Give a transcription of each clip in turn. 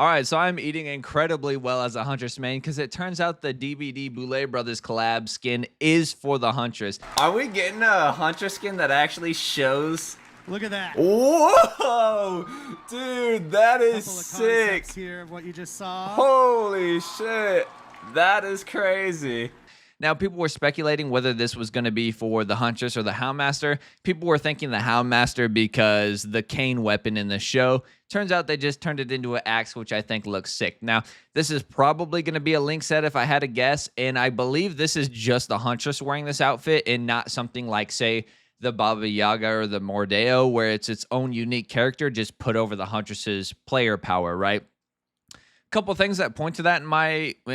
All right, so I'm eating incredibly well as a Huntress main because it turns out the DBD Boulay Brothers collab skin is for the Huntress. Are we getting a Huntress skin that actually shows? Look at that. Whoa, dude, that is Couple of sick. concepts here of what you just saw. Holy shit, that is crazy. Now, people were speculating whether this was going to be for the Huntress or the Houndmaster. People were thinking the Houndmaster because the cane weapon in the show. Turns out they just turned it into an axe, which I think looks sick. Now, this is probably going to be a Link set if I had to guess, and I believe this is just the Huntress wearing this outfit and not something like, say, the Baba Yaga or the Mordeo, where it's its own unique character just put over the Huntress's player power, right? Couple things that point to that in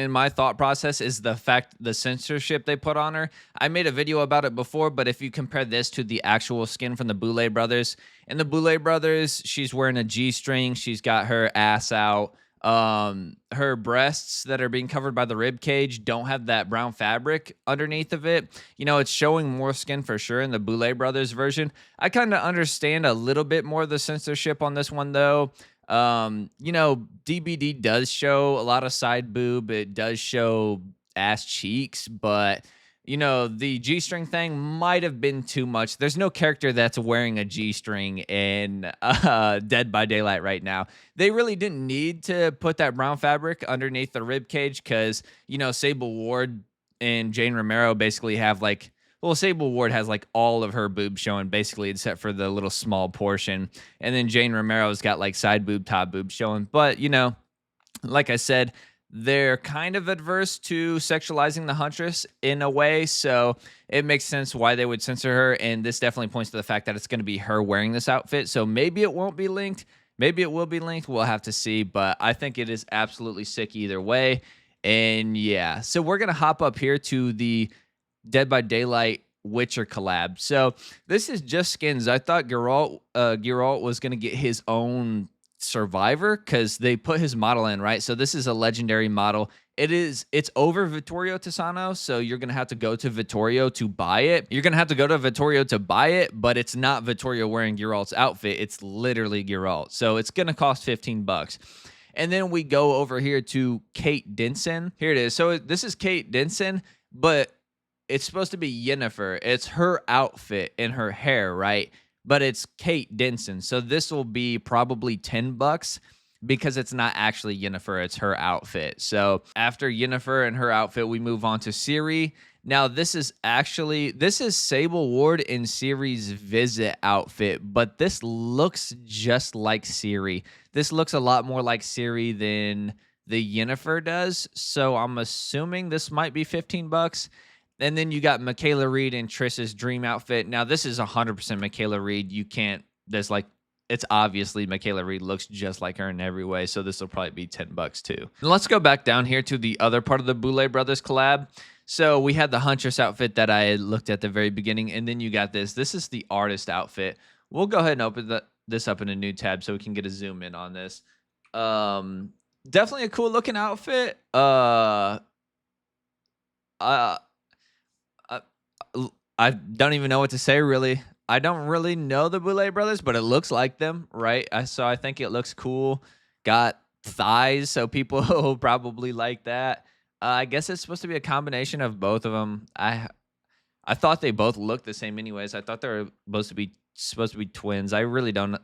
my thought process is the fact the censorship they put on her. I made a video about it before, but if you compare this to the actual skin from the Boulay Brothers, in the Boulay Brothers, she's wearing a G-string, she's got her ass out. Her breasts that are being covered by the rib cage don't have that brown fabric underneath of it. You know, it's showing more skin for sure in the Boulay Brothers version. I kind of understand a little bit more of the censorship on this one though. You know, DBD does show a lot of side boob. It does show ass cheeks, but you know, the G-string thing might have been too much. There's no character that's wearing a G-string in Dead by Daylight right now. They really didn't need to put that brown fabric underneath the rib cage because, you know, Sable Ward and Jane Romero basically have like, well, Sable Ward has like all of her boobs showing basically except for the little small portion. And then Jane Romero's got like side boob, top boob showing. But, you know, like I said, they're kind of adverse to sexualizing the Huntress in a way. So it makes sense why they would censor her. And this definitely points to the fact that it's going to be her wearing this outfit. So maybe it won't be linked. Maybe it will be linked. We'll have to see. But I think it is absolutely sick either way. And yeah, so we're going to hop up here to the Dead by Daylight Witcher collab. So this is just skins. I thought Geralt was going to get his own survivor because they put his model in, right? So this is a legendary model. It's over Vittorio Tisano, so you're going to have to go to Vittorio to buy it. You're going to have to go to Vittorio to buy it, but it's not Vittorio wearing Geralt's outfit. It's literally Geralt. So it's going to cost 15 bucks. And then we go over here to Kate Denson. Here it is. So this is Kate Denson, but it's supposed to be Yennefer. It's her outfit and her hair, right? But it's Kate Denson. So this will be probably 10 bucks because it's not actually Yennefer. It's her outfit. So after Yennefer and her outfit, we move on to Ciri. Now, this is Sable Ward in Ciri's visit outfit, but this looks just like Ciri. This looks a lot more like Ciri than the Yennefer does. So I'm assuming this might be 15 bucks. And then you got Michaela Reed in Triss's dream outfit. Now, this is 100% Michaela Reed. You can't, it's obviously Michaela Reed looks just like her in every way. So this will probably be 10 bucks too. And let's go back down here to the other part of the Boulay Brothers collab. So we had the Huntress outfit that I looked at the very beginning. And then you got this. This is the artist outfit. We'll go ahead and open this up in a new tab so we can get a zoom in on this. Definitely a cool looking outfit. I don't even know what to say, really. I don't really know the Boulay Brothers, but it looks like them, right? So I think it looks cool. Got thighs, so people will probably like that. I guess it's supposed to be a combination of both of them. I thought they both looked the same anyways. I thought they were supposed to be twins. I really don't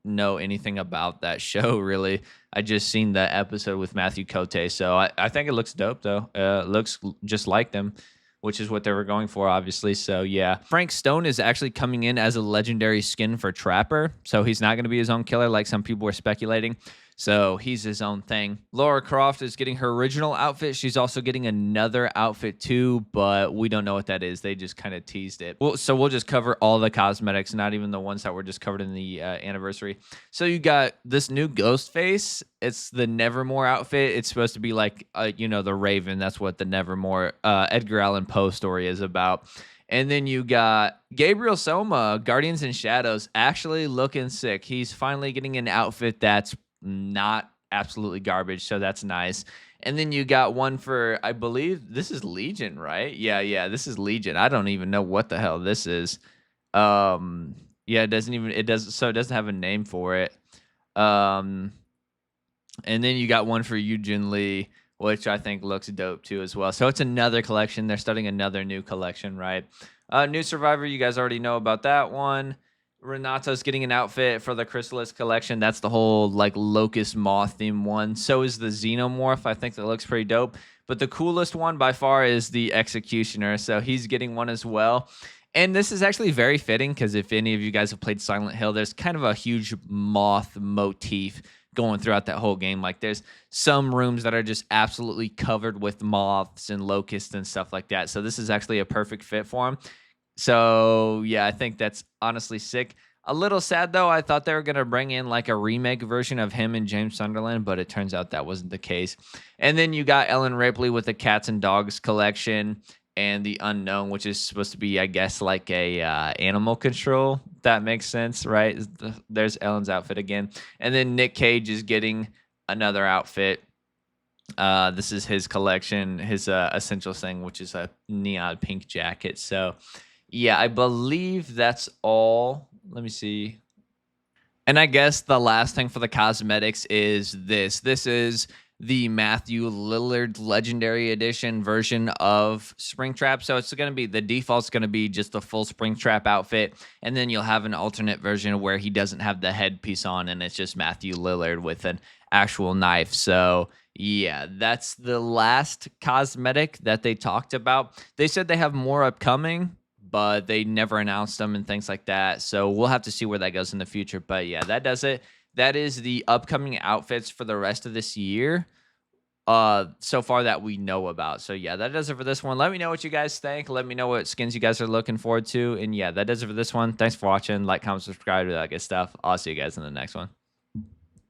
know anything about that show, really. I just seen the episode with Matthew Cote, so I think it looks dope, though. It looks just like them, which is what they were going for, obviously. So, yeah. Frank Stone is actually coming in as a legendary skin for Trapper. So, he's not going to be his own killer like some people were speculating. So, he's his own thing. Lara Croft is getting her original outfit. She's also getting another outfit, too, but we don't know what that is. They just kind of teased it. So, we'll just cover all the cosmetics, not even the ones that were just covered in the anniversary. So, you got this new Ghostface. It's the Nevermore outfit. It's supposed to be like, you know, the Raven. That's what the Nevermore Edgar Allan Poe story is about. And then you got Gabriel Soma, Guardians and Shadows, actually looking sick. He's finally getting an outfit that's not absolutely garbage, so that's nice. And then you got one for, I believe, this is Legion, right? Yeah, this is Legion. I don't even know what the hell this is. Yeah, it doesn't have a name for it. And then you got one for Eugen Lee, which I think looks dope too as well. So it's another collection. They're starting another new collection, right? New Survivor, you guys already know about that one. Renato's getting an outfit for the Chrysalis collection. That's the whole like locust moth theme one. So is the Xenomorph. I think that looks pretty dope. But the coolest one by far is the Executioner. So he's getting one as well. And this is actually very fitting because if any of you guys have played Silent Hill, there's kind of a huge moth motif going throughout that whole game. Like there's some rooms that are just absolutely covered with moths and locusts and stuff like that. So this is actually a perfect fit for him. So yeah, I think that's honestly sick. A little sad though. I thought they were gonna bring in like a remake version of him and James Sunderland, but it turns out that wasn't the case. And then you got Ellen Ripley with the Cats and Dogs collection and the Unknown, which is supposed to be, I guess, like a animal control. That makes sense, right? There's Ellen's outfit again, and then Nick Cage is getting another outfit. This is his collection, his essentials thing, which is a neon pink jacket. So yeah, I believe that's all. Let me see. And I guess the last thing for the cosmetics is this. This is the Matthew Lillard Legendary Edition version of Springtrap. So it's going to be, the default's going to be just the full Springtrap outfit. And then you'll have an alternate version where he doesn't have the headpiece on and it's just Matthew Lillard with an actual knife. So yeah, that's the last cosmetic that they talked about. They said they have more upcoming, but they never announced them and things like that. So we'll have to see where that goes in the future. But yeah, that does it. That is the upcoming outfits for the rest of this year. So far that we know about. So yeah, that does it for this one. Let me know what you guys think. Let me know what skins you guys are looking forward to. And yeah, that does it for this one. Thanks for watching. Like, comment, subscribe, do that good stuff. I'll see you guys in the next one.